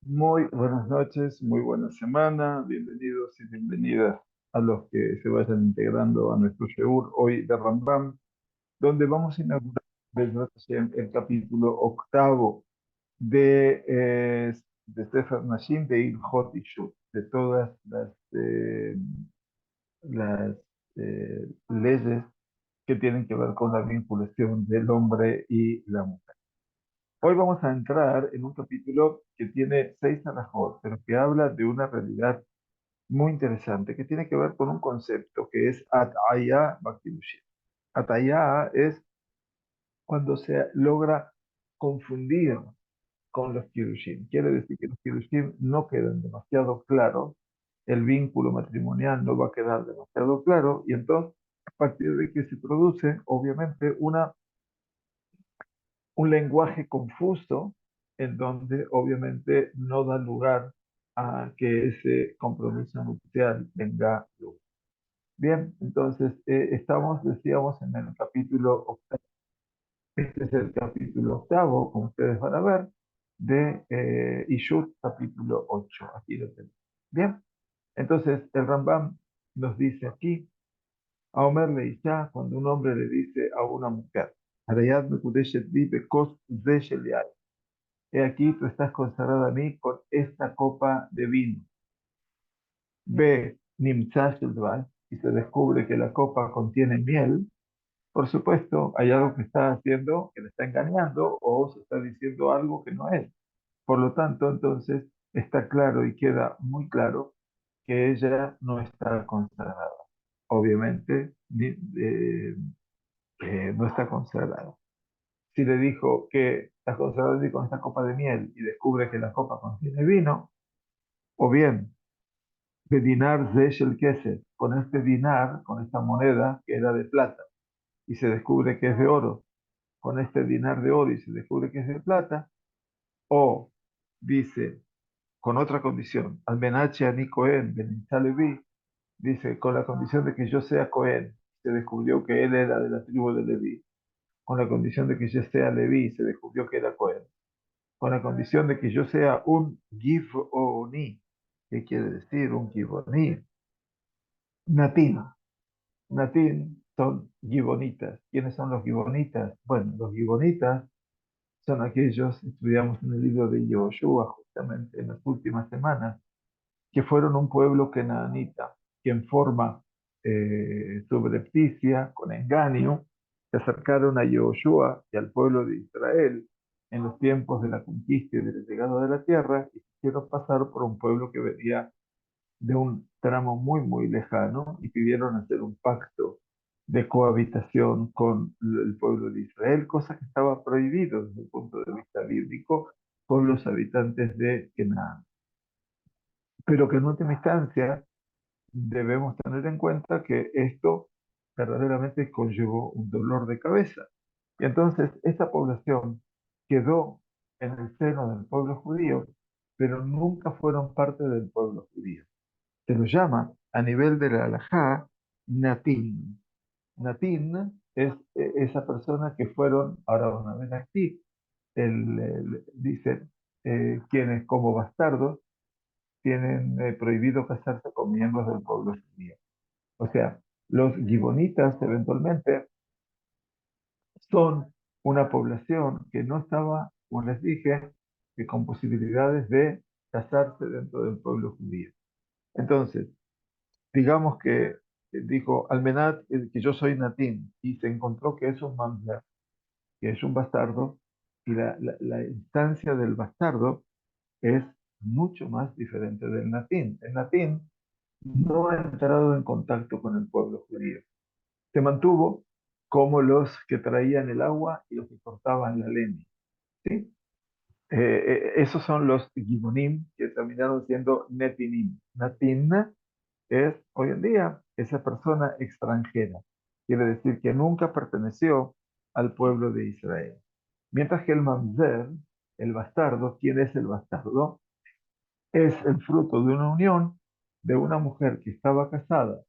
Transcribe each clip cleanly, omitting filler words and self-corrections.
Muy buenas noches, muy buena semana, bienvenidos y bienvenidas a los que se vayan integrando a nuestro Sheur hoy de Rambam, donde vamos a inaugurar Bezrat Hashem, el capítulo octavo de Sefer Nashim de Ilhot Ishut, de todas las leyes que tienen que ver con la vinculación del hombre y la mujer. Hoy vamos a entrar en un capítulo que tiene seis alajot, pero que habla de una realidad muy interesante que tiene que ver con un concepto que es ataya baktilushim. Ataya es cuando se logra confundir con los kirushim. Quiere decir que los kirushim no quedan demasiado claros, el vínculo matrimonial no va a quedar demasiado claro, y entonces, a partir de que se produce, obviamente, un lenguaje confuso en donde obviamente no da lugar a que ese compromiso nupcial tenga lugar. Bien, entonces decíamos, en el capítulo octavo. Este es el capítulo octavo, como ustedes van a ver, de Ishut, capítulo 8. Aquí lo tenemos. Bien, entonces el Rambam nos dice aquí, a Omer le Isha, cuando un hombre le dice a una mujer, Arayat Mekudeshet Li Bekos Ze Shel Yain. He aquí, tú estás consagrada a mí con esta copa de vino. Ve Nimtza Shel Dvash, y se descubre que la copa contiene miel. Por supuesto, hay algo que está haciendo, que le está engañando, o se está diciendo algo que no es. Por lo tanto, entonces, está claro y queda muy claro que ella no está consagrada. Obviamente, no está consagrada. Si le dijo que está consagrado con esta copa de miel y descubre que la copa contiene vino, o bien de dinar de el Kesed, con este dinar, con esta moneda que era de plata y se descubre que es de oro, con este dinar de oro y se descubre que es de plata, o dice con otra condición, al menache ani Cohen, Levi, dice con la condición de que yo sea Cohen, se descubrió que él era de la tribu de Leví, con la condición de que yo sea Leví, se descubrió que era Cohen, con la condición de que yo sea un Givoni. ¿Qué quiere decir un Givoni? Natín. Natín son Gibonitas. ¿Quiénes son los Gibonitas? Bueno, los Gibonitas son aquellos, estudiamos en el libro de Yoshua justamente en las últimas semanas, que fueron un pueblo kenaanita, que en forma subrepticia, con engaño, se acercaron a Yoshua y al pueblo de Israel en los tiempos de la conquista y de la llegada de la tierra, y quisieron pasar por un pueblo que venía de un tramo muy, muy lejano y pidieron hacer un pacto de cohabitación con el pueblo de Israel, cosa que estaba prohibido desde el punto de vista bíblico con los habitantes de Canaán. Pero que en última instancia debemos tener en cuenta que esto verdaderamente conllevó un dolor de cabeza. Y entonces esta población quedó en el seno del pueblo judío, pero nunca fueron parte del pueblo judío. Se lo llama a nivel de la halajá natín. Natín es esa persona que fueron, ahora van a ver aquí, dice, quienes como bastardos tienen prohibido casarse con miembros del pueblo judío. O sea, los gibonitas eventualmente son una población que no estaba, como les dije, que con posibilidades de casarse dentro del pueblo judío. Entonces, digamos que dijo Almenat que yo soy natín y se encontró que es un mamzer, que es un bastardo, y la instancia del bastardo es mucho más diferente del natín. El natín no ha entrado en contacto con el pueblo judío. Se mantuvo como los que traían el agua y los que cortaban la leña. ¿Sí? Esos son los gibonim que terminaron siendo netinim. Natin es hoy en día esa persona extranjera. Quiere decir que nunca perteneció al pueblo de Israel. Mientras que el mamzer, el bastardo, ¿quién es el bastardo? Es el fruto de una unión de una mujer que estaba casada,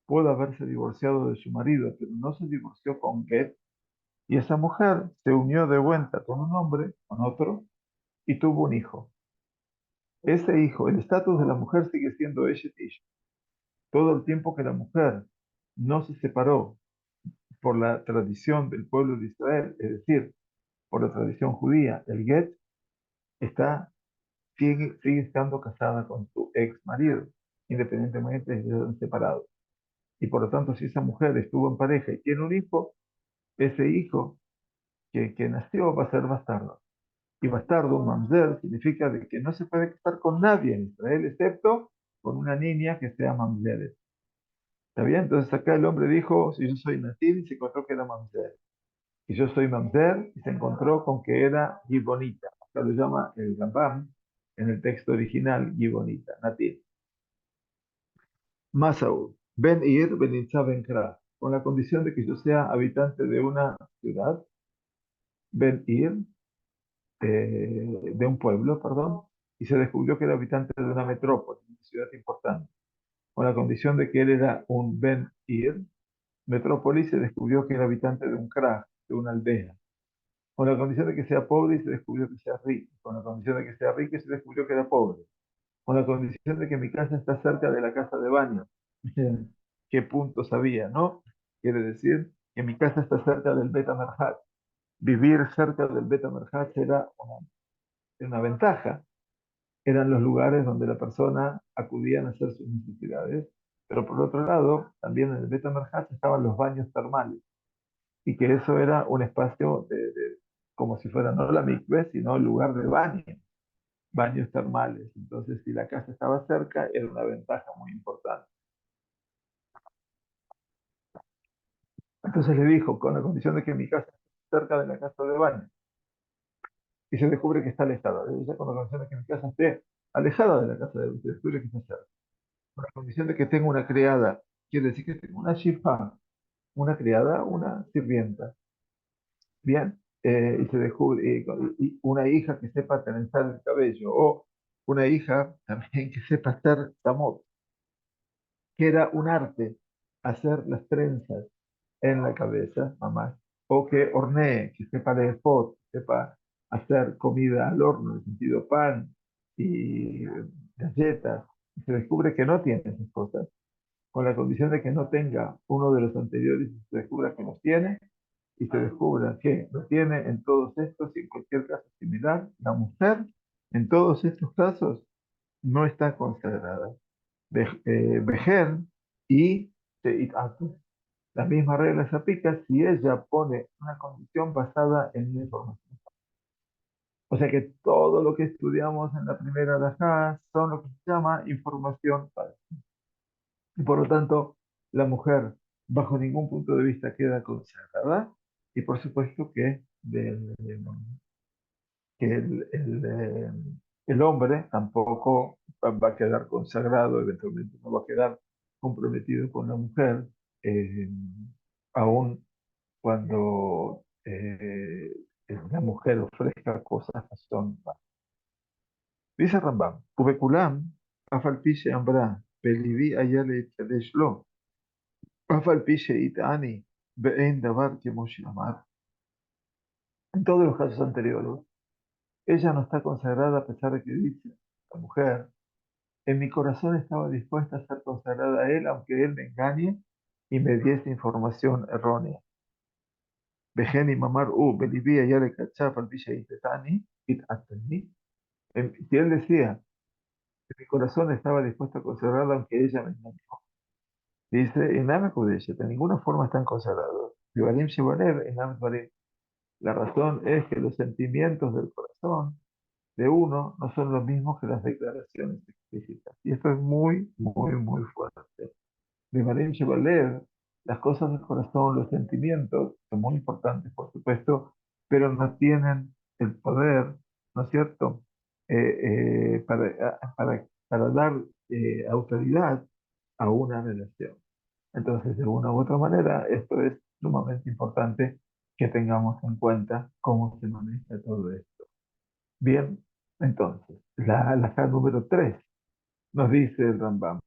pudo haberse divorciado de su marido, pero no se divorció con Get, y esa mujer se unió de vuelta con un hombre, con otro, y tuvo un hijo. ese hijo, el estatus de la mujer sigue siendo Eshet Ish. Todo el tiempo que la mujer no se separó por la tradición del pueblo de Israel, es decir, por la tradición judía, el Get está, sigue estando casada con su ex marido, independientemente de que estén separados. Y por lo tanto, si esa mujer estuvo en pareja y tiene un hijo, ese hijo que nació va a ser bastardo. Y bastardo, mamzer, significa de que no se puede casar con nadie en Israel, excepto con una niña que sea mamzer. ¿Está bien? Entonces acá el hombre dijo, si yo soy nativ, y se encontró que era mamzer. Y yo soy mamzer, y se encontró con que era gibonita. Acá lo llama el Rambam, en el texto original, gibonita, nativ. Más aún, Ben Ir, Ben Itza, Ben Kra, con la condición de que yo sea habitante de una ciudad, Ben Ir, de un pueblo, perdón, y se descubrió que era habitante de una metrópoli, una ciudad importante. Con la condición de que él era un Ben Ir, metrópoli, se descubrió que era habitante de un Kraj, de una aldea. Con la condición de que sea pobre y se descubrió que sea rico. Con la condición de que sea rico y se descubrió que era pobre. Con la condición de que mi casa está cerca de la casa de baño. Miren, qué punto sabía, ¿no? Quiere decir que mi casa está cerca del Bet Merhat. Vivir cerca del Bet Merhat era una ventaja. Eran los lugares donde la persona acudía a hacer sus necesidades. Pero por otro lado, también en el Bet Merhat estaban los baños termales. Y que eso era un espacio como si fuera no la mikveh, sino el lugar de baño, baños termales. Entonces, si la casa estaba cerca, era una ventaja muy importante. Entonces le dijo, con la condición de que mi casa esté cerca de la casa de baño, y se descubre que está alejada. Ella con la condición de que mi casa esté alejada de la casa de baño, se descubre que está cerca. Con la condición de que tenga una criada, quiere decir que tengo una shifa, una criada, una sirvienta. Bien, y se descubre, y una hija que sepa trenzar el cabello, o una hija también que sepa hacer tamot, que era un arte hacer las trenzas en la cabeza, mamá, o que hornee, que sepa leer pot, sepa hacer comida al horno, en el sentido pan y galletas, y se descubre que no tiene esas cosas, con la condición de que no tenga uno de los anteriores y se descubra que los tiene, y se descubra que lo tiene en todos estos y en cualquier caso similar, la mujer en todos estos casos no está consagrada. Vejer y Teitatu. La misma regla se aplica si ella pone una condición basada en una información. O sea que todo lo que estudiamos en la primera alajá son lo que se llama información falsa. Y por lo tanto, la mujer bajo ningún punto de vista queda consagrada. Y por supuesto que el hombre tampoco va a quedar consagrado, eventualmente no va a quedar comprometido con la mujer, eh, aun cuando la mujer ofrezca cosas que son malas. Dice Rambam, ובכולם, אף על פי שאמרה, בליבי היה להתקדש לו, אף על פי שהטעני באין דבר כמו שאמר. En todos los casos anteriores, ella no está consagrada a pesar de que dice, la mujer, en mi corazón estaba dispuesta a ser consagrada a él, aunque él me engañe y me diese información errónea. Vejeni mamar belivía ya le cachaba al Tani, si él decía que mi corazón estaba dispuesto a consagrarla, aunque ella me engañó. Dice, Iname Kudesha, de ninguna forma están consagrados. Divarim Shebanev, Iname Dvarim. La razón es que los sentimientos del corazón de uno no son los mismos que las declaraciones explícitas. Y esto es muy, muy, muy fuerte. De Marín Chevalier, las cosas del corazón, los sentimientos, son muy importantes, por supuesto, pero no tienen el poder, ¿no es cierto?, para dar autoridad a una relación. Entonces, de una u otra manera, esto es sumamente importante que tengamos en cuenta cómo se maneja todo esto. Bien, entonces, la halajá número 3 nos dice el Rambam.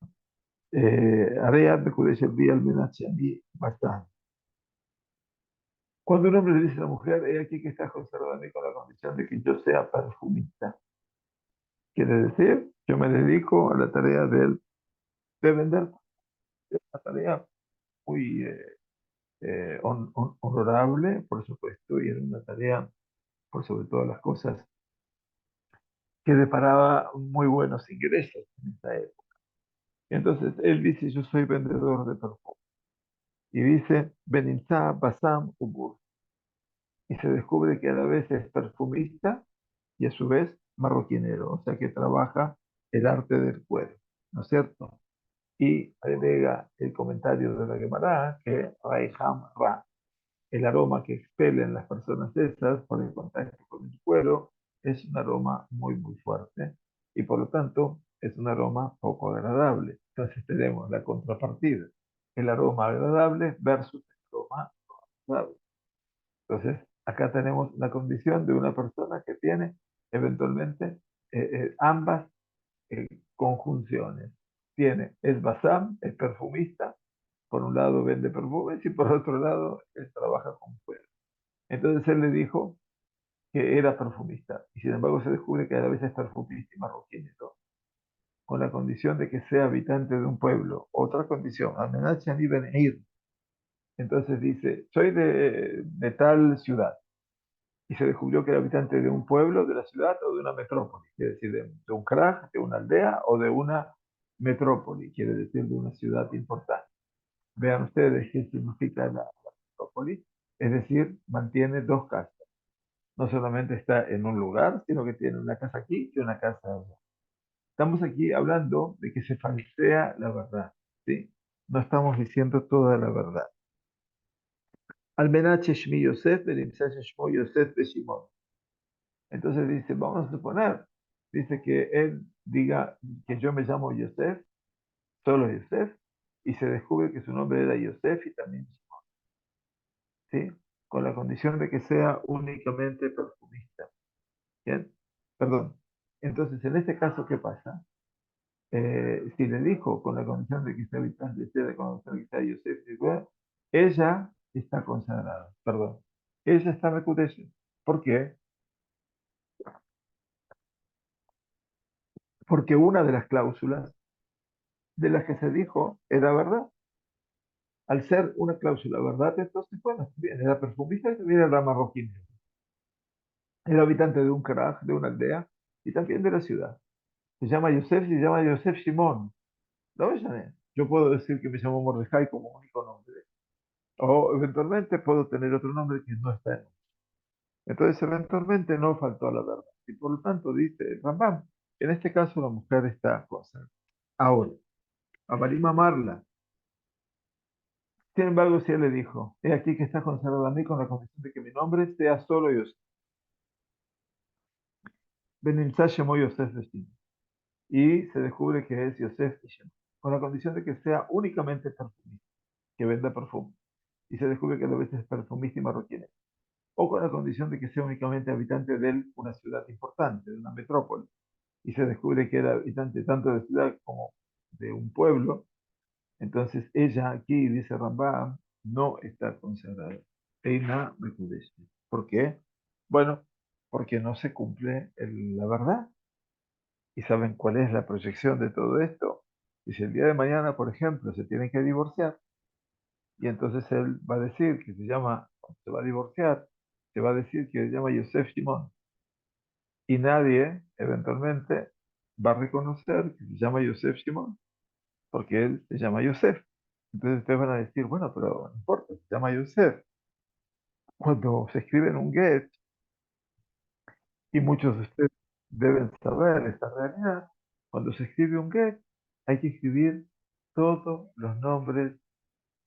Areat Bekudesh el al Menachemi Bastán. Cuando un hombre le dice a la mujer, he aquí que estás conservando con la condición de que yo sea perfumista. Quiere decir, yo me dedico a la tarea de vender, es una tarea muy honorable, por supuesto, y era una tarea, por sobre todas las cosas, que deparaba muy buenos ingresos en esa época. Entonces, él dice, yo soy vendedor de perfume. Y dice, Beninza Basam Ubur. Y se descubre que a la vez es perfumista y a su vez marroquinero, o sea que trabaja el arte del cuero, ¿no es cierto? Y agrega el comentario de la Gemara que Raiham Ra, el aroma que expelen las personas esas por el contacto con el cuero, es un aroma muy, muy fuerte y por lo tanto es un aroma poco agradable. Entonces tenemos la contrapartida, el aroma agradable versus el aroma no agradable. Entonces, acá tenemos la condición de una persona que tiene eventualmente ambas conjunciones. Tiene, es basam, es perfumista, por un lado vende perfumes y por otro lado él trabaja con fuego. Entonces él le dijo que era perfumista y sin embargo se descubre que a veces es perfumista y marroquínero, con la condición de que sea habitante de un pueblo. Otra condición, amenazan ibn Ir. Entonces dice, soy de tal ciudad y se descubrió que era habitante de un pueblo, de la ciudad o de una metrópoli, quiere decir de un kraj, de una aldea o de una metrópoli, quiere decir de una ciudad importante. Vean ustedes qué significa la metrópoli, es decir, mantiene dos casas. No solamente está en un lugar, sino que tiene una casa aquí y una casa allá. Estamos aquí hablando de que se falsea la verdad, ¿sí? No estamos diciendo toda la verdad. Almenache Shmi Yosef, Berimsach Shmo Yosef Beshimon. Entonces dice, vamos a suponer, dice que él diga que yo me llamo Yosef, solo Yosef, y se descubre que su nombre era Yosef y también Shimon, ¿sí? Con la condición de que sea únicamente perfumista, ¿bien? Perdón. Entonces, en este caso, ¿qué pasa? Si le dijo con la condición de que sea habitante, de con la condición de que sea Yosef, ella está consagrada, perdón, ella está Mekudesh. ¿Por qué? Porque una de las cláusulas de las que se dijo era verdad. Al ser una cláusula verdad, entonces, bueno, bien, era perfumista y también era marroquí. Era habitante de un karaj, de una aldea, y también de la ciudad. Se llama Yosef Shimon. ¿Lo ves, Janet? Yo puedo decir que me llamo Mordejai como único nombre. O eventualmente puedo tener otro nombre que no está en. Entonces, eventualmente no faltó a la verdad. Y por lo tanto, dice el Rambam, en este caso la mujer está consagrada. Ahora, a Marima Marla, sin embargo, si él le dijo, he aquí que está consagrado a mí con la condición de que mi nombre sea solo Yosef. Benimsá llamó Yosef Beshim. Y se descubre que es Yosef Beshim, con la condición de que sea únicamente perfumista, que venda perfume. Y se descubre que a veces es perfumista y marroquín. O con la condición de que sea únicamente habitante de una ciudad importante, de una metrópoli. Y se descubre que era habitante tanto de ciudad como de un pueblo. Entonces ella aquí, dice Rambam, no está consagrada. Eina Mekudesh. ¿Por qué? Bueno, porque no se cumple la verdad. ¿Y saben cuál es la proyección de todo esto? Y si el día de mañana, por ejemplo, se tienen que divorciar, y entonces él va a decir que se llama, se va a divorciar, se va a decir que se llama Yosef Shimon, y nadie, eventualmente, va a reconocer que se llama Yosef Shimon, porque él se llama Yosef. Entonces ustedes van a decir, bueno, pero no importa, se llama Yosef. Cuando se escribe en un get, y muchos de ustedes deben saber esta realidad, cuando se escribe un get, hay que escribir todos los nombres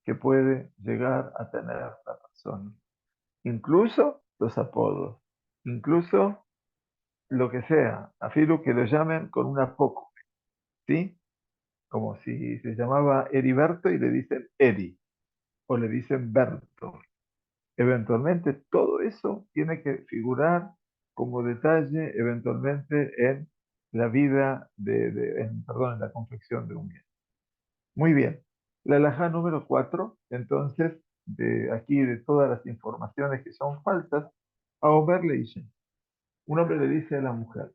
que puede llegar a tener la persona, incluso los apodos, incluso lo que sea, afirmo que lo llamen con un apoco, ¿sí? Como si se llamaba Heriberto y le dicen Eri, o le dicen Berto. Eventualmente todo eso tiene que figurar como detalle eventualmente en la vida perdón, en la confección de un bien. Muy bien. La alajá número 4, entonces, de aquí de todas las informaciones que son falsas, a Omer le dicen, un hombre le dice a la mujer,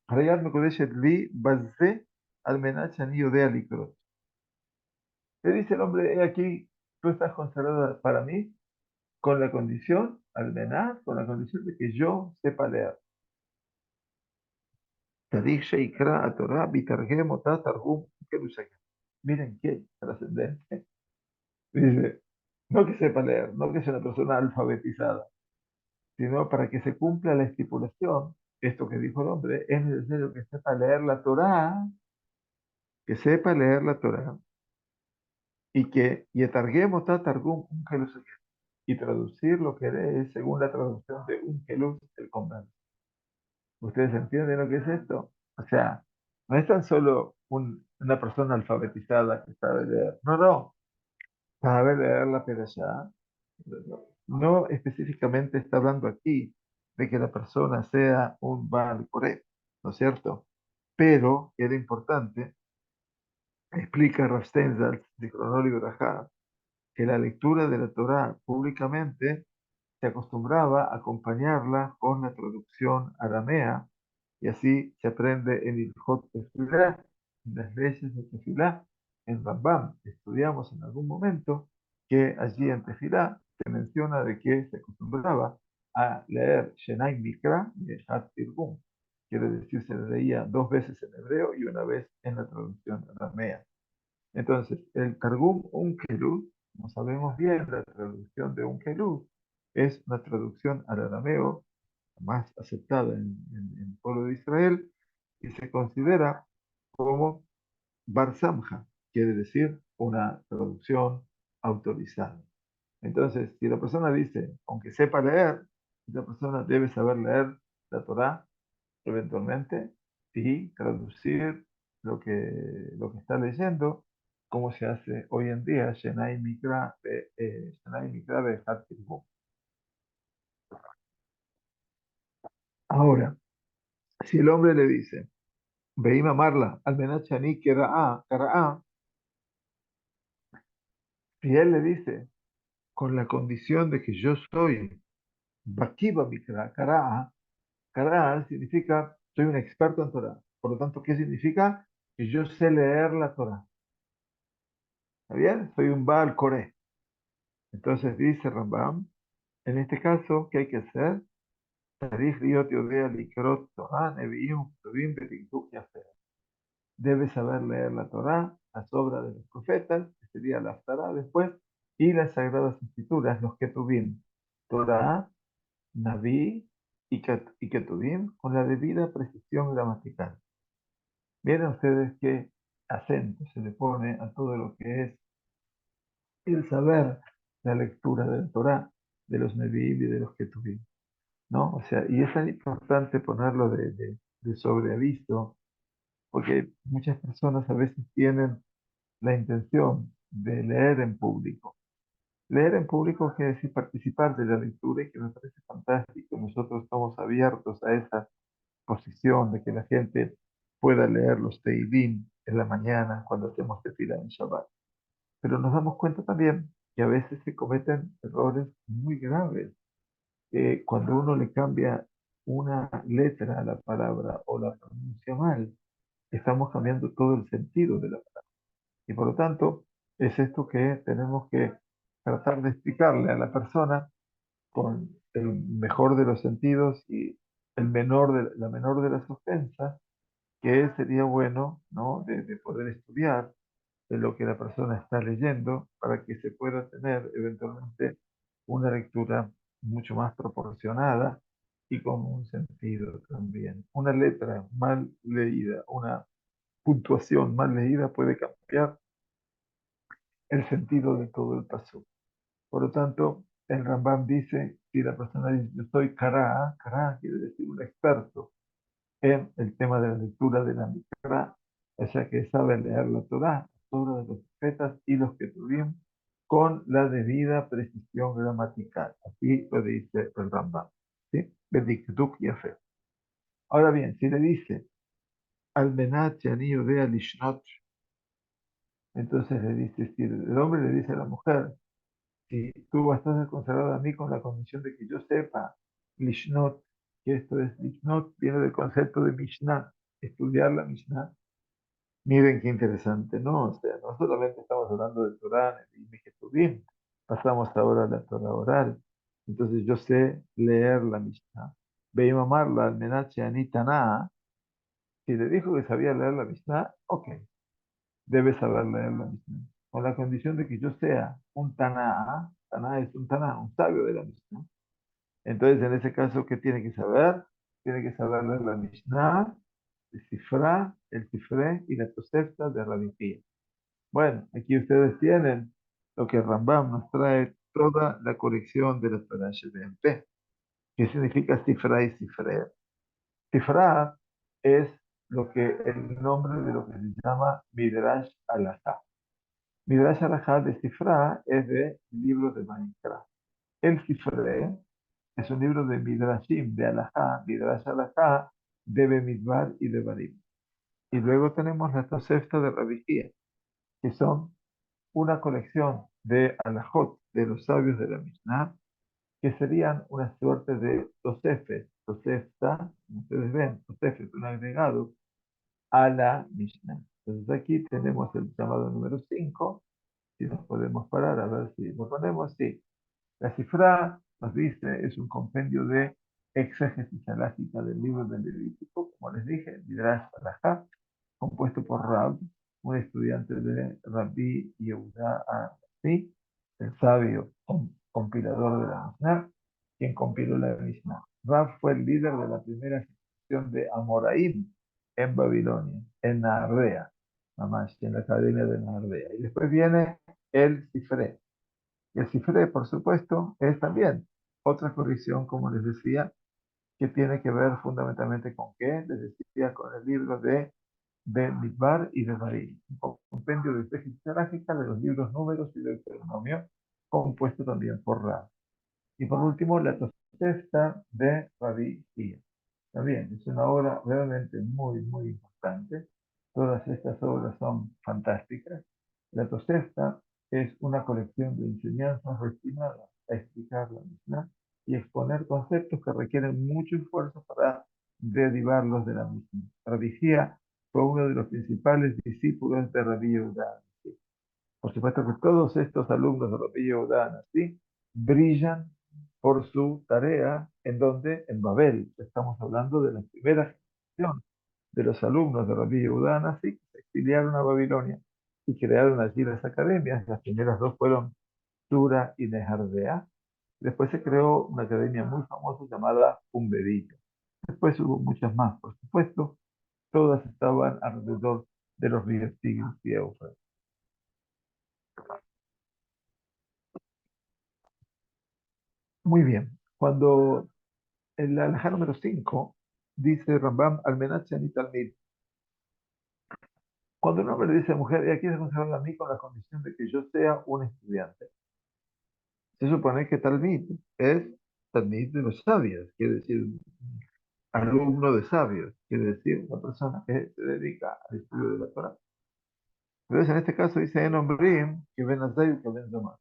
Hayat Mekudeshet Li Bazé Almenach Ani Yodea Likrot. Le dice el hombre, he aquí, tú estás consagrada para mí con la condición, Almenach, con la condición de que yo sepa leer. Tadich Sheikra a Torah, Bitargem, Otá, Targum, Kerusakem. Miren qué trascendente. Dice, no que sepa leer, no que sea una persona alfabetizada, sino para que se cumpla la estipulación, esto que dijo el hombre, es necesario que sepa leer la Torá, que sepa leer la Torá, y que Yetargem ta Targum un Kelus, y traducir lo que lee según la traducción de un Kelus, el convento. ¿Ustedes entienden lo que es esto? O sea, no es tan solo una persona alfabetizada que sabe leer, no, no, sabe leer la Perashá. No específicamente está hablando aquí de que la persona sea un Baal Coré, ¿no es cierto? Pero era importante, explica Rav Steinsaltz de Cronol y Berajá, que la lectura de la Torá públicamente se acostumbraba a acompañarla con la traducción aramea y así se aprende en Ilhot Tefilá, en las leyes de Tefilá, en Rambam. Estudiamos en algún momento que allí en Tefilá se menciona de que se acostumbraba a leer Shenai Mikra y Hat Tirgum. Quiere decir, se leía dos veces en hebreo y una vez en la traducción aramea. Entonces, el Targum Onkelut, como sabemos bien, la traducción de Onkelut es una traducción al arameo más aceptada en el pueblo de Israel y se considera como Bar Samja, quiere decir una traducción autorizada. Entonces, si la persona dice, aunque sepa leer, la persona debe saber leer la Torá eventualmente y traducir lo que está leyendo, como se hace hoy en día, Shenai Mikra de Hat Tirgum. Ahora, si el hombre le dice, Veima Marla, Almenachani Kara'a, si él le dice, con la condición de que yo soy Bakiba Mikra, Kara'a significa, soy un experto en Torah. Por lo tanto, ¿qué significa? Que yo sé leer la Torah. ¿Está bien? Soy un Baal Coré. Entonces dice Rambam, en este caso, ¿qué hay que hacer? Tarij liot yodea likrot Torah, neviim, ktuvim, betiktuk yafer. Debe saber leer la Torá, las obras de los profetas, que sería la Haftará después, y las Sagradas Escrituras, los Ketuvim. Torá, Naví y Ketuvim, con la debida precisión gramatical. Miren ustedes qué acento se le pone a todo lo que es el saber la lectura de la Torá, de los Nevi'im y de los Ketuvim, ¿no? O sea, y es tan importante ponerlo de sobreaviso, porque muchas personas a veces tienen la intención de leer en público. Leer en público quiere decir participar de la lectura y que me parece fantástico. Nosotros estamos abiertos a esa posición de que la gente pueda leer los Teilim en la mañana cuando hacemos tefila en Shabbat. Pero nos damos cuenta también que a veces se cometen errores muy graves. Cuando uno le cambia una letra a la palabra o la pronuncia mal, estamos cambiando todo el sentido de la palabra. Y por lo tanto, es esto que tenemos que tratar de explicarle a la persona con el mejor de los sentidos y la menor de las ofensas, que sería bueno, ¿no? De poder estudiar de lo que la persona está leyendo para que se pueda tener eventualmente una lectura mucho más proporcionada y con un sentido también. Una letra mal leída, una puntuación mal leída puede cambiar el sentido de todo el paso. Por lo tanto, el Rambam dice, si la persona dice, yo soy Kara quiere decir un experto en el tema de la lectura de la Mikra, o sea que sabe leer la Torá, las obras de los profetas y los que tuvieron con la debida precisión gramatical. Así lo dice el Rambam. ¿Sí? Bedikduk Yafe. Ahora bien, si le dice, Almenat yani yodea lishnot, entonces le dice, si el hombre le dice a la mujer, si tú vas a ser consagrada a mí con la condición de que yo sepa lishnot, que esto es Mishnot, viene del concepto de Mishnah, estudiar la Mishnah. Miren qué interesante, ¿no? O sea, no solamente estamos hablando de Torah, y Ketuvim, pasamos ahora a la Torah oral. Entonces yo sé leer la Mishnah. Veim amarla al menache anitana, si le dijo que sabía leer la Mishnah, ok, debe saber leer la Mishnah. Con la condición de que yo sea un Taná, Taná es un Taná, un sabio de la Mishnah. Entonces, en ese caso, ¿qué tiene que saber? Tiene que saber leer la Mishnah, el Sifra, el Sifré y la Tosefta de Rabbi Pía. Bueno, aquí ustedes tienen lo que Rambam nos trae, toda la colección de las Parashas de MP. ¿Qué significa Sifra y Sifré? Sifra es lo que el nombre de lo que se llama Midrash Alajá. Midrash Alajá de Sifra es de libros de Manikra. El Sifré es un libro de Midrashim, de Alajá, Midrash Alajá, de Bemidbar y de Barim. Y luego tenemos la Tosefta de Rabbi Hía, que son una colección de alajot de los sabios de la Mishnah, que serían una suerte de Tosefet, Tosefta, como ustedes ven, Tosefet, un agregado a la Mishnah. Entonces aquí tenemos el llamado número 5. Si nos podemos parar a ver si lo ponemos, sí. La cifra, nos dice, es un compendio de exégesis alágica del libro del Levítico, como les dije, Midrash Alajá, compuesto por Rab, un estudiante de Rabbi Yehuda Anasi, el sabio compilador de la Mishnah, quien compiló la Mishnah. Rab fue el líder de la primera generación de Amoraim en Babilonia, en Nahardea, mamás, en la academia de Nahardea. Y después viene el Sifré. Y el Sifré, por supuesto, es también otra corrección, como les decía, que tiene que ver fundamentalmente con qué, les decía, con el libro de Midbar y de Barim, un compendio de exégesis alágica de los libros Números y Deuteronomio, compuesto también por Rab. Y por último, la Tosefta de Rabbi Hía. También es una obra realmente muy, muy importante. Todas estas obras son fantásticas. La Tosefta es una colección de enseñanzas destinadas a explicar la Mishnah y exponer conceptos que requieren mucho esfuerzo para derivarlos de la misma. Rabbi Hía fue uno de los principales discípulos de Rabbi Yehuda. Por supuesto que todos estos alumnos de Rabbi Yehuda Anasi brillan por su tarea en donde, en Babel, estamos hablando de la primera generación de los alumnos de Rabbi Yehuda Anasi que se exiliaron a Babilonia y crearon allí las academias. Las primeras dos fueron Sura y Nehardea. Después se creó una academia muy famosa llamada Pumbedita. Después hubo muchas más, por supuesto. Todas estaban alrededor de los ríos Tigris y Éufrates. Muy bien. Cuando el alajá número 5 dice Rambam, Almenat Shanit Talmid. Cuando un hombre le dice a mujer, y aquí se conserva a mí con la condición de que yo sea un estudiante, se supone que Talmid es Talmid de los sabios, quiere decir alumno de sabios, quiere decir una persona que se dedica al estudio de la Torah. Entonces, en este caso dice en Ombrim que Ben Azai que Ben Zomar.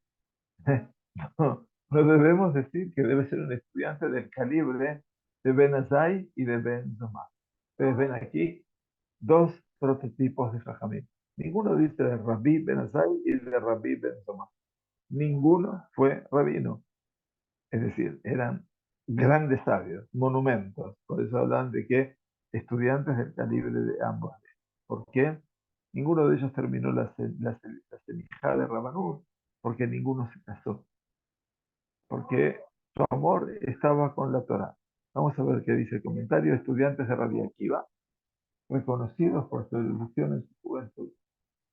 No, no debemos decir que debe ser un estudiante del calibre de Ben Azai y de Ben Zomar. Ustedes ven aquí dos prototipos de Jajamim. Ninguno dice de Rabbi Ben Azai y de Rabbi Ben Zomar. Ninguno fue rabino. Es decir, eran grandes sabios, monumentos. Por eso hablan de que estudiantes del calibre de ambos. ¿Por qué? Ninguno de ellos terminó la semijá de Rabanur, porque ninguno se casó, porque su amor estaba con la Torah. Vamos a ver qué dice el comentario. Estudiantes de Rabbi Akiva, reconocidos por su erudición en su juventud.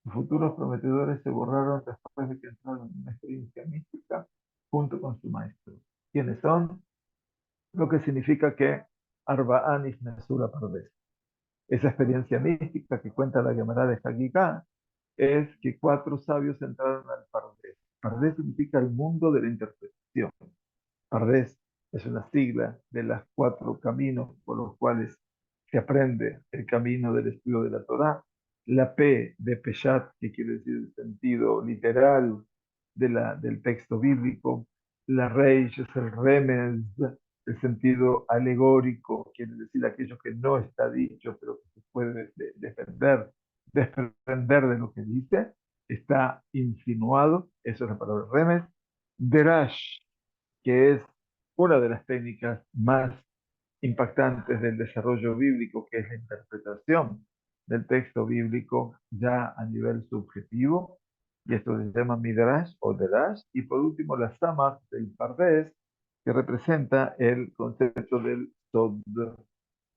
Sus futuros prometedores se borraron después de que entraron en una experiencia mística junto con su maestro. ¿Quiénes son? Lo que significa que Arba'an Isnesura Pardes. Esa experiencia mística que cuenta la Gemara de Hagigá es que cuatro sabios entraron al Pardes. Pardes significa el mundo de la interpretación. Pardes es una sigla de los cuatro caminos por los cuales se aprende el camino del estudio de la Torá. La P de Peshat, que quiere decir el sentido literal del texto bíblico. La Reish es el remez, el sentido alegórico, quiere decir aquello que no está dicho, pero que se puede defender, desprender de lo que dice, está insinuado, eso es la palabra remes. Derash, que es una de las técnicas más impactantes del desarrollo bíblico, que es la interpretación del texto bíblico ya a nivel subjetivo, y esto se llama Midrash o Derash, y por último la Samach del Pardes, que representa el concepto del Sod.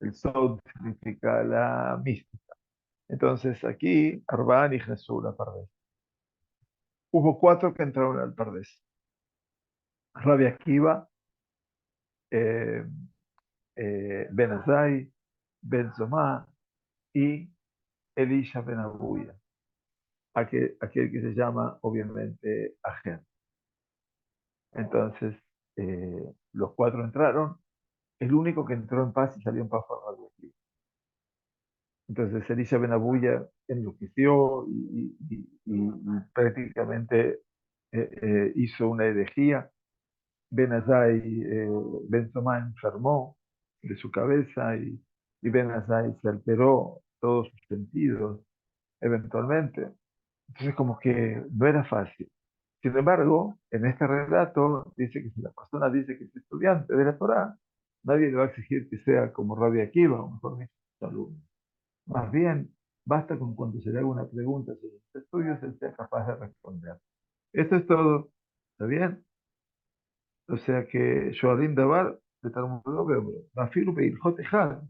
El Sod significa la mística. Entonces aquí, Arbán y Jesús, la Pardes. Hubo cuatro que entraron al Pardes. Rabbi Akiva, eh, Ben Azai, Ben Zomá y Elisha Ben Abuya, aquel que se llama obviamente Agen. Entonces, los cuatro entraron, el único que entró en paz y salió en paz fue Rabbi Akiva. Entonces, Elisha Ben Abuya enloqueció y prácticamente hizo una herejía. Ben Azai, Ben Zomá enfermó de su cabeza y Ben Azai se alteró todos sus sentidos eventualmente. Entonces, como que no era fácil. Sin embargo, en este relato dice que si la persona dice que es estudiante de la Torá, nadie le va a exigir que sea como Rabbi Akiva, o mejor dicho, su alumno. Más bien, basta con cuando se le haga una pregunta sobre los estudios, él sea capaz de responder. Esto es todo. ¿Está bien? O sea que Shoarim Dabar, de Talmud Bavli, Mafilu Beilhot Echad,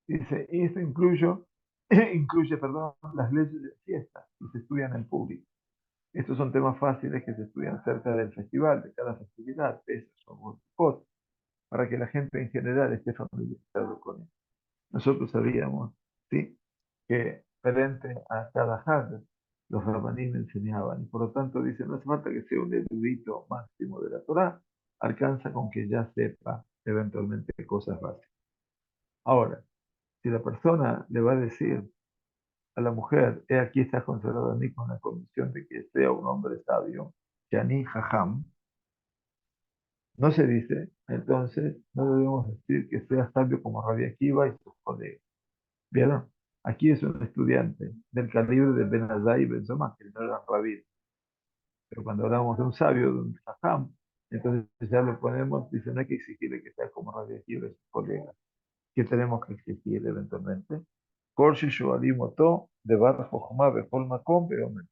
dice, y esto incluye, perdón, las leyes de fiesta que se estudian en público. Estos son temas fáciles que se estudian cerca del festival, de cada festividad, Pesach o Sukkot, para que la gente en general esté familiarizado con él. Nosotros sabíamos, ¿sí?, que frente a cada Hag, los rabanim enseñaban, y por lo tanto dice, no hace falta que sea un erudito máximo de la Torá, alcanza con que ya sepa eventualmente cosas básicas. Ahora, si la persona le va a decir a la mujer, he aquí está consagrado a mí con la condición de que sea un hombre sabio, Yani Jajam, no se dice, entonces no debemos decir que sea sabio como Rabbi Akiva y sus colegas. ¿Vieron? Aquí es un estudiante del calibre de Ben Azai y Ben Zomá, que no eran rabí. Pero cuando hablamos de un sabio, de un Jajam, entonces ya lo ponemos, dice, no hay que exigirle que sea como Rabbi Akiva y sus colegas. ¿Qué tenemos que exigir eventualmente? Korshi Shoalim Oto, de Barra Jochma, Bejol Makom, Beomer.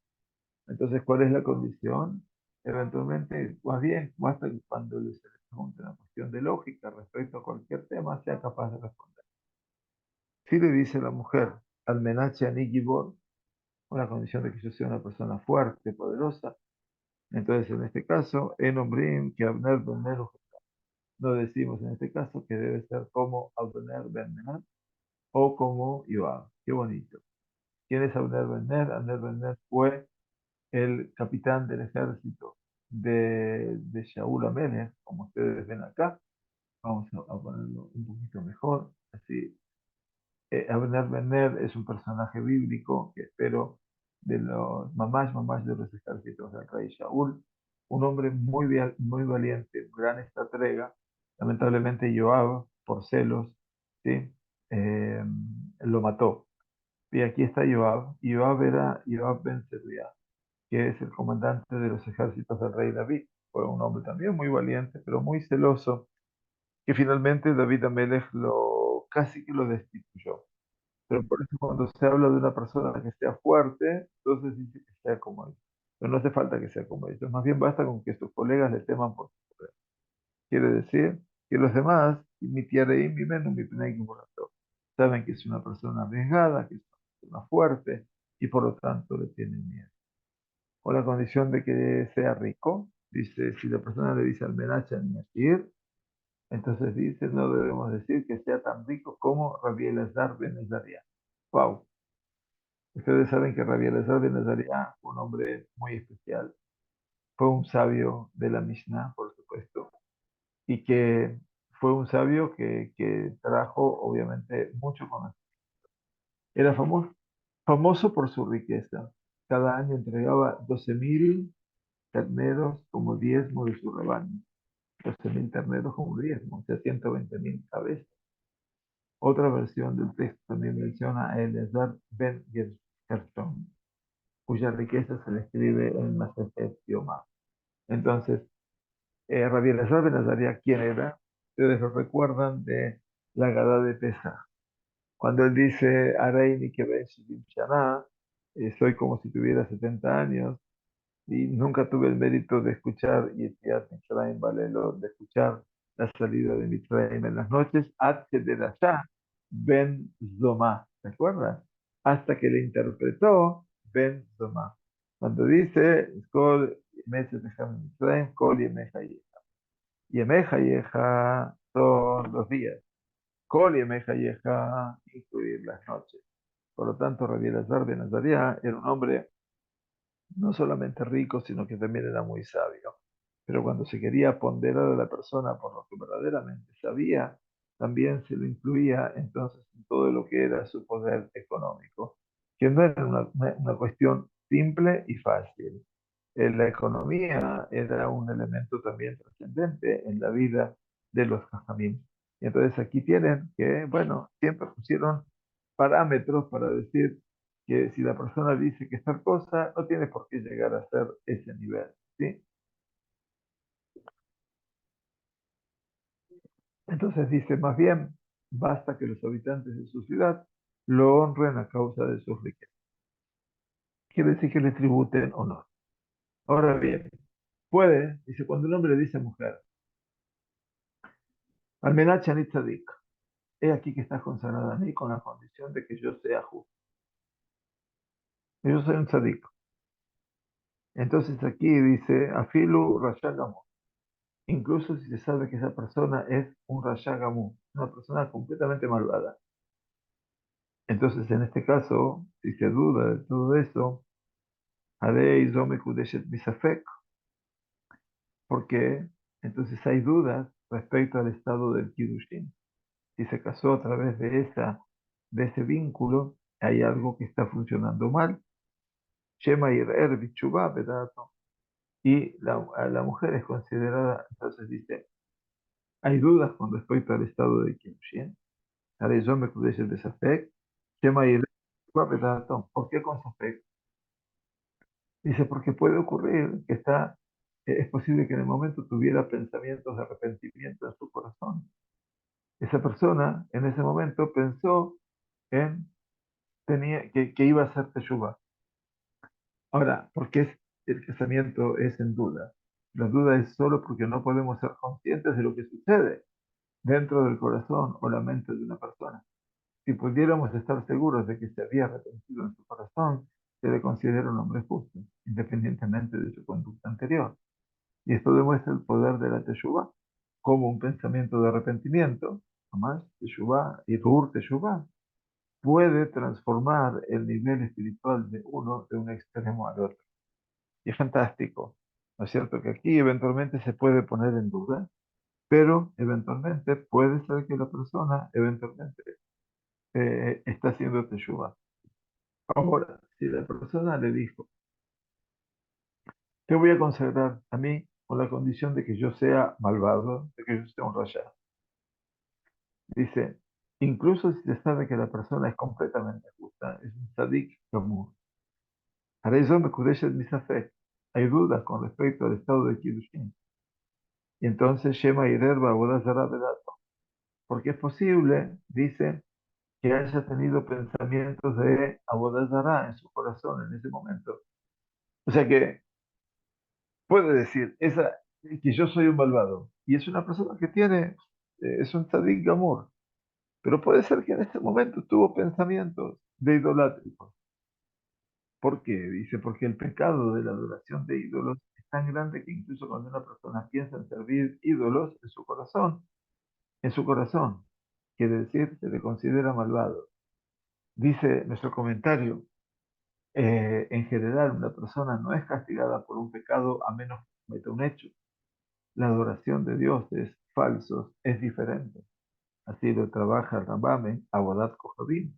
Entonces, ¿cuál es la condición? Eventualmente, más bien, basta que cuando se le pregunte una cuestión de lógica respecto a cualquier tema, sea capaz de responder. Si le dice la mujer, al menache ani gibor, una condición de que yo sea una persona fuerte, poderosa, entonces en este caso, en Ombrim, que Abner Ben Ner, no decimos en este caso que debe ser como Abner Ben Ner o como Joab. Qué bonito. ¿Quién es Abner Ben Ner? Abner Ben Ner fue el capitán del ejército de Shaul Amelech, como ustedes ven acá. Vamos a ponerlo un poquito mejor. Así, Abner Ben Ner es un personaje bíblico que espero de los mamás de los ejércitos del rey Shaul. Un hombre muy valiente, gran estratega. Lamentablemente Joab, por celos, ¿sí? Eh, lo mató. Y aquí está Joab. Joab era Joab Ben Zeruiah, que es el comandante de los ejércitos del rey David. Fue un hombre también muy valiente, pero muy celoso, que finalmente David Amelech casi que lo destituyó. Pero por eso cuando se habla de una persona que sea fuerte, entonces dice que sea como él. Pero no hace falta que sea como ellos. Más bien basta con que sus colegas le teman por su poder. Quiere decir que los demás, mi tierra y mi menos, mi pnei saben que es una persona arriesgada, que es una persona fuerte, y por lo tanto le tienen miedo. O la condición de que sea rico. Dice, si la persona le dice al Menacha ni Ashir, entonces dice, no debemos decir que sea tan rico como Rabbi Elazar ben Azariah. Wow. Ustedes saben que Rabbi Elazar ben Azariah fue un hombre muy especial. Fue un sabio de la Mishnah, por supuesto, y que fue un sabio que trajo, obviamente, mucho conocimiento. Era famoso por su riqueza. Cada año entregaba 12.000 carneros como diezmo de su rebaño. 12.000 terneros como diezmo, o sea, 120.000 cabezas. Otra versión del texto también menciona a Eleazar ben Gershon, cuya riqueza se describe en Masejet Yomá. Entonces, Rabbi Eleazar ben Azaria, ¿quién era? Ustedes lo recuerdan de la Gadá de Pesach. Cuando él dice, Areini que ben Shivim Shana, soy como si tuviera 70 años, y nunca tuve el mérito de escuchar Yetziat Mitzrayim Balelo, de escuchar la salida de Mitzrayim en las noches, Ad Shederashá Ben Zomá, ¿se acuerdan? Hasta que le interpretó Ben Zomá. Cuando dice, Kol Meses de Mitzrayim, Kol Yemeja Yeja. Yemeja Yeja son los días. Kol Yemeja Yeja, incluir las noches. Por lo tanto, Rabbi Elazar ben Azariah era un hombre no solamente rico, sino que también era muy sabio. Pero cuando se quería ponderar a la persona por lo que verdaderamente sabía, también se lo incluía entonces en todo lo que era su poder económico, que no era una cuestión simple y fácil. La economía era un elemento también trascendente en la vida de los jajamim. Y entonces aquí tienen que, bueno, siempre pusieron parámetros para decir que si la persona dice que es tal cosa, no tiene por qué llegar a ser ese nivel, ¿sí? Entonces dice, más bien, basta que los habitantes de su ciudad lo honren a causa de sus riquezas. Quiere decir que le tributen honor. Ahora bien, puede, dice, cuando un hombre dice mujer, Almenach Anit Tzadik, he aquí que estás consagrada a mí con la condición de que yo sea justo. Yo soy un tzadik. Entonces aquí dice, Afilu Rashagamu. Incluso si se sabe que esa persona es un Rashagamu, una persona completamente malvada. Entonces en este caso, si se duda de todo eso, Harei Zome Kudeshet Misafek, porque entonces hay dudas respecto al estado del Kiddushin. Si se casó a través de ese vínculo, hay algo que está funcionando mal. Shema Yir'er Bichubá Bedato. Y la mujer es considerada, entonces dice, hay dudas con respecto al estado de Kiddushin. Harei Zome Kudeshet Misafek, Shema Yir'er Bichubá Bedato. ¿Por qué con Safek? Dice, porque puede ocurrir que es posible que en el momento tuviera pensamientos de arrepentimiento en su corazón. Esa persona en ese momento pensó en que iba a hacer teshuva. Ahora, ¿por qué el casamiento es en duda? La duda es solo porque no podemos ser conscientes de lo que sucede dentro del corazón o la mente de una persona. Si pudiéramos estar seguros de que se había arrepentido en su corazón, se le considera un hombre justo, independientemente de su conducta anterior. Y esto demuestra el poder de la Teshuvah, como un pensamiento de arrepentimiento, más Teshuvah y Ruhr Teshuvah, puede transformar el nivel espiritual de uno de un extremo al otro. Y es fantástico, ¿no es cierto? Que aquí eventualmente se puede poner en duda, pero eventualmente puede ser que la persona eventualmente está haciendo Teshuvah. Ahora, si la persona le dijo, te voy a consagrar a mí con la condición de que yo sea malvado, de que yo sea un rasha. Dice, incluso si se sabe que la persona es completamente justa, es un tzadik común. Para eso me kudeshet misafek. Hay dudas con respecto al estado de Kiddushin. Y entonces Shema Yirer Ba'avodah Zarah Bedato. Porque es posible, dice, que haya tenido pensamientos de Avodah Zarah en su corazón en ese momento. O sea que puede decir que yo soy un malvado. Y es una persona que es un tzadik gamur. Pero puede ser que en ese momento tuvo pensamientos de idolátricos. ¿Por qué? Dice, porque el pecado de la adoración de ídolos es tan grande que incluso cuando una persona piensa en servir ídolos en su corazón, quiere decir, se le considera malvado. Dice nuestro comentario, en general una persona no es castigada por un pecado a menos que cometa un hecho. La adoración de dioses falsos es diferente. Así lo trabaja el Rambam en Abodat Kohabim.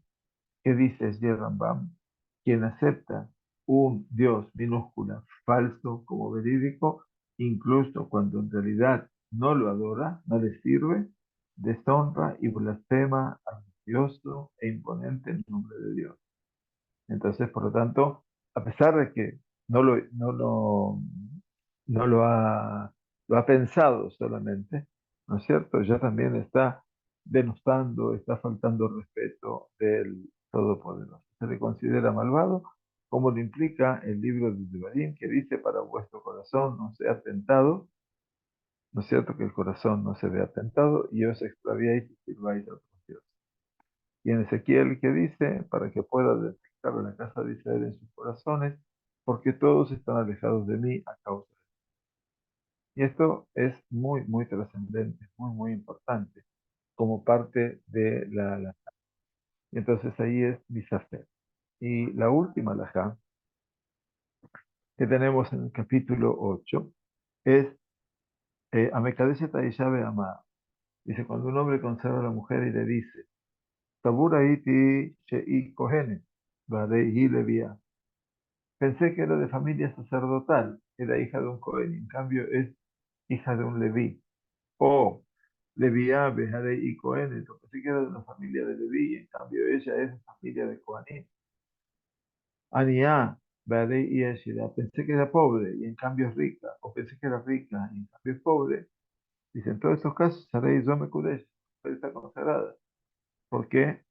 ¿Qué dice el Rambam? Quien acepta un Dios minúscula falso como verídico, incluso cuando en realidad no lo adora, no le sirve, deshonra y blasfema al grandioso e imponente nombre de Dios. Entonces, por lo tanto, a pesar de que no lo, no lo, no lo ha pensado solamente, ¿no es cierto? Ya también está denostando, está faltando respeto del Todopoderoso. Se le considera malvado, como lo implica el libro de Devarim, que dice, para vuestro corazón no sea tentado, ¿no es cierto? Que el corazón no se vea tentado y os extraviáis y sirváis a otros dioses. Y en Ezequiel que dice, para que pueda detectar a la casa de Israel en sus corazones, porque todos están alejados de mí a causa de mí. Y esto es muy, muy trascendente, muy, muy importante, como parte de la. Y entonces ahí es Misafer. Y la última alajá que tenemos en el capítulo 8 es Amekadesh Taisha Be'amah. Dice, cuando un hombre conserva a la mujer y le dice, Tabura iti shei kohene, vadei levia. Pensé que era de familia sacerdotal, era hija de un Cohen, en cambio es hija de un Leví. O Leviá, Behadei y Cohen, pensé que era de una familia de Leví, en cambio ella es de familia de Cohanim. Aniá, Behadei y Eshida, pensé que era pobre y en cambio es rica, o pensé que era rica y en cambio es pobre. Dice, en todos estos casos, Sarei Zome Kudesh, está consagrada. ¿Por qué?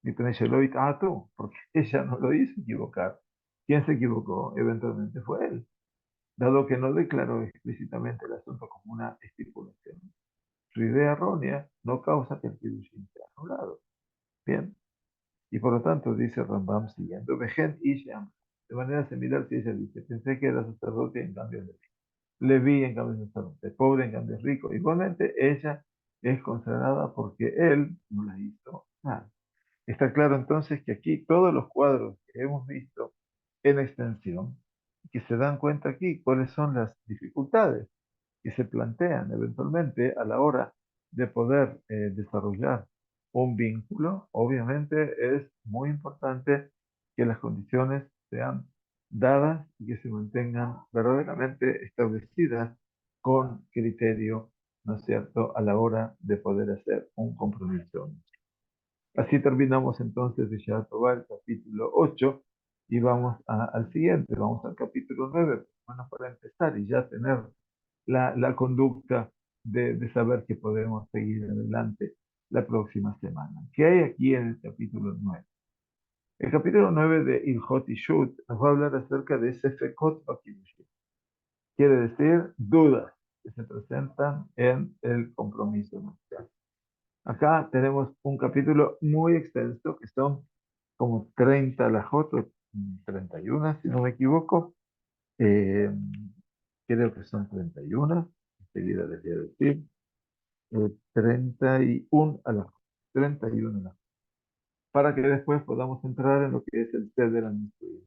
Y Penecheloit, tú, porque ella no lo hizo equivocar. ¿Quién se equivocó? Eventualmente fue él, dado que no declaró explícitamente el asunto como una estipulación. Su idea errónea no causa que el Kiddushin sea anulado. Bien, y por lo tanto dice Rambam siguiendo, Vejen Ishem, de manera similar si ella dice, pensé que era sacerdote en cambio de Leví en cambio es sacerdote, pobre en cambio es rico. Igualmente ella es consagrada porque él no la hizo nada. Está claro entonces que aquí todos los cuadros que hemos visto en extensión, que se dan cuenta aquí cuáles son las dificultades que se plantean eventualmente a la hora de poder desarrollar un vínculo, obviamente es muy importante que las condiciones sean dadas y que se mantengan verdaderamente establecidas con criterio, ¿no es cierto?, a la hora de poder hacer un compromiso. Así terminamos entonces de Shabbat el capítulo 8 y vamos al siguiente, vamos al capítulo 9, bueno, para empezar y ya tener la conducta de saber que podemos seguir adelante la próxima semana. ¿Qué hay aquí en el capítulo 9? El capítulo 9 de Ilhot y Shut nos va a hablar acerca de Sefekot Bakidushim. Quiere decir dudas que se presentan en el compromiso nupcial. Acá tenemos un capítulo muy extenso que son como 30 lajot, 31 si no me equivoco. Eh, Creo que son 31, enseguida les voy a decir. 31 alajot, 31 alajot, para que después podamos entrar en lo que es el té de la Nisuí,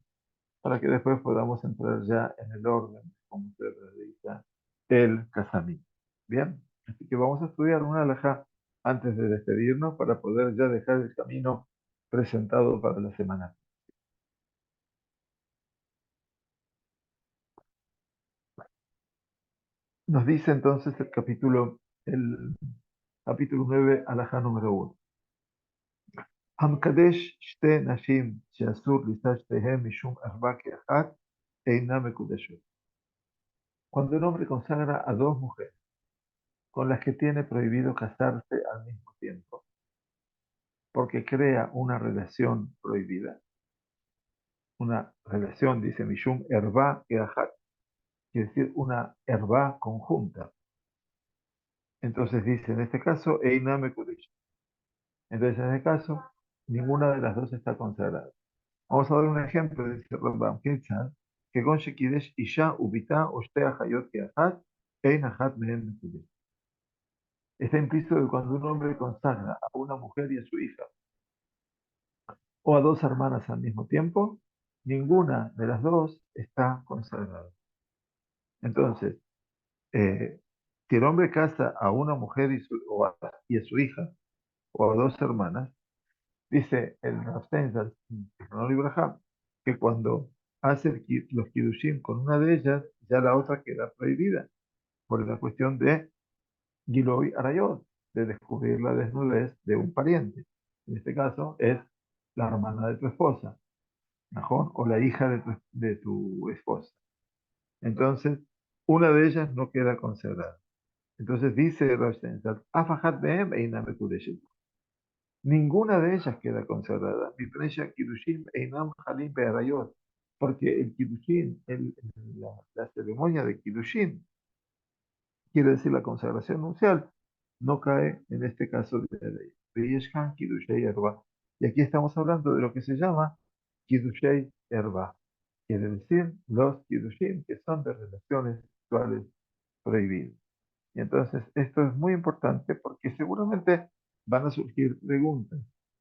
para que después podamos entrar ya en el orden, como se realiza el casamiento. Bien, así que vamos a estudiar una alajá antes de despedirnos para poder ya dejar el camino presentado para la semana. Nos dice entonces el capítulo 9, alajá número 1. המקדש שתי נשים שאסור לישא שתיהן משום אחווה כאחת, אינה מקודשות. Cuando un hombre consagra a dos mujeres con las que tiene prohibido casarse al mismo tiempo, porque crea una relación prohibida, una relación, dice Mishum, herba keachat, quiere decir una herba conjunta. Entonces dice, en este caso, Eina Mekudesh. Entonces, en este caso, ninguna de las dos está consagrada. Vamos a dar un ejemplo, dice Rambam Ketzal, que con Shekidesh Isha ubita o shte achayot keachat, Ein achat mehen Mekudesh. Está implícito que cuando un hombre consagra a una mujer y a su hija, o a dos hermanas al mismo tiempo, ninguna de las dos está consagrada. Entonces, eh, si el hombre casa a una mujer y a su hija, o a dos hermanas, dice el Rav Steinsaltz, que cuando hace los kiddushim con una de ellas, ya la otra queda prohibida, por la cuestión de Giloy Arayot, de descubrir la desnudez de un pariente. En este caso es la hermana de tu esposa, ¿mejor? O la hija de tu esposa. Entonces, una de ellas no queda consagrada. Entonces dice Rav Steinsaltz, "Afahat mehem einam mekudeshet". Ninguna de ellas queda consagrada. Mipnei she'kidushim einam halim be'arayot. Porque el kidushin, la ceremonia de kidushin, quiere decir la consagración nupcial, no cae en este caso de la ley. Ve'yeshkan kidushei erba. Y aquí estamos hablando de lo que se llama kidushei erba. Quiere decir los kidushin que son de relaciones sexuales prohibidas. Y entonces esto es muy importante porque seguramente van a surgir preguntas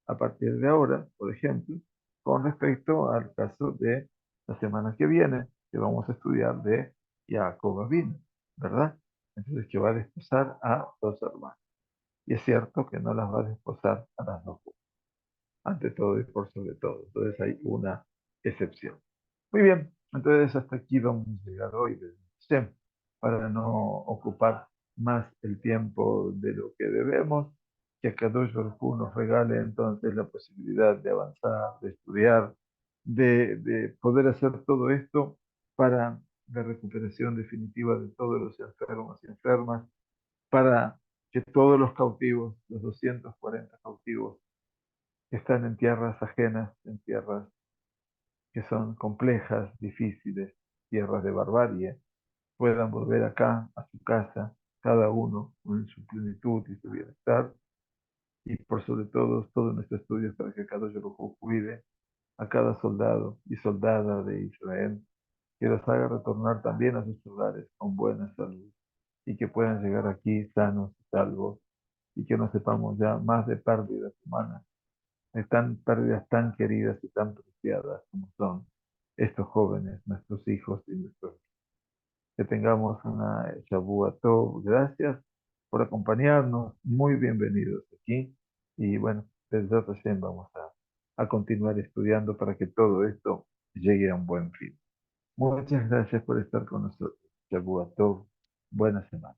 a partir de ahora, por ejemplo, con respecto al caso de la semana que viene, que vamos a estudiar de Jacob Abin, ¿verdad? Entonces que va a desposar a dos hermanas. Y es cierto que no las va a desposar a las dos, ante todo y por sobre todo. Entonces hay una excepción. Muy bien, entonces hasta aquí vamos a llegar hoy desde Hashem, para no ocupar más el tiempo de lo que debemos, que Kadosh Baruj Hu nos regale entonces la posibilidad de avanzar, de estudiar, de poder hacer todo esto para la recuperación definitiva de todos los enfermos y enfermas, para que todos los cautivos, los 240 cautivos que están en tierras ajenas, en tierras que son complejas, difíciles, tierras de barbarie, puedan volver acá a su casa, cada uno en su plenitud y su bienestar, y por sobre todo nuestro estudio es para que cada uno cuide a cada soldado y soldada de Israel, que los haga retornar también a sus hogares con buena salud, y que puedan llegar aquí sanos y salvos, y que no sepamos ya más de pérdidas humanas, están pérdidas tan queridas y tan preciadas como son estos jóvenes, nuestros hijos y nuestros. Que tengamos una Shavua Tov. Gracias por acompañarnos. Muy bienvenidos aquí. Y bueno, desde recién vamos a continuar estudiando para que todo esto llegue a un buen fin. Muchas gracias por estar con nosotros. Shavua Tov. Buena semana.